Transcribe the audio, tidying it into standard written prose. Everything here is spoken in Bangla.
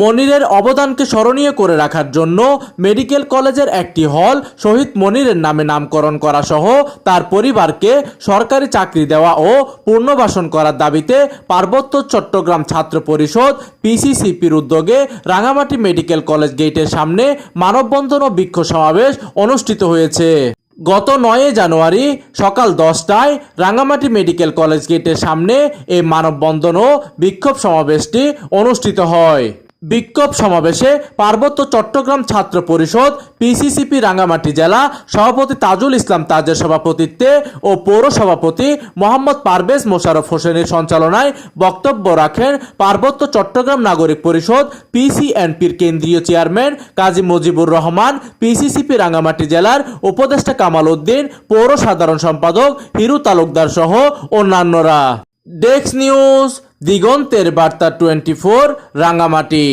মনিরের অবদানকে স্মরণীয় করে রাখার জন্য মেডিকেল কলেজের একটি হল শহীদ মনিরের নামে নামকরণ করা সহ তার পরিবারকে সরকারি চাকরি দেওয়া ও পুনর্বাসন করার দাবিতে পার্বত্য চট্টগ্রাম ছাত্র পরিষদ পিসিসিপির উদ্যোগে রাঙামাটি মেডিকেল কলেজ গেটের সামনে মানববন্ধন ও বিক্ষোভ সমাবেশ অনুষ্ঠিত হয়েছে। গত 9 জানুয়ারি সকাল 10টায় রাঙামাটি মেডিকেল কলেজ গেটের সামনে এই মানববন্ধন ও বিক্ষোভ সমাবেশটি অনুষ্ঠিত হয়। বিক্ষোভ সমাবেশে পার্বত্য চট্টগ্রাম ছাত্র পরিষদ পিসিসিপি রাঙামাটি জেলা সভাপতি তাজুল ইসলাম তাজের সভাপতিত্বে ও পৌর সভাপতি মোহাম্মদ পারভেজ মোশাররফ হোসেনের সঞ্চালনায় বক্তব্য রাখেন পার্বত্য চট্টগ্রাম নাগরিক পরিষদ পিসিএনপির কেন্দ্রীয় চেয়ারম্যান কাজী মুজিবুর রহমান, পিসিসিপি রাঙামাটি জেলার উপদেষ্টা কামাল উদ্দিন, পৌর সাধারণ সম্পাদক হিরু তালুকদার সহ অন্যান্যরা। ডেস্ক নিউজ, দিগন্তের বার্তা 24, রাঙামাটি।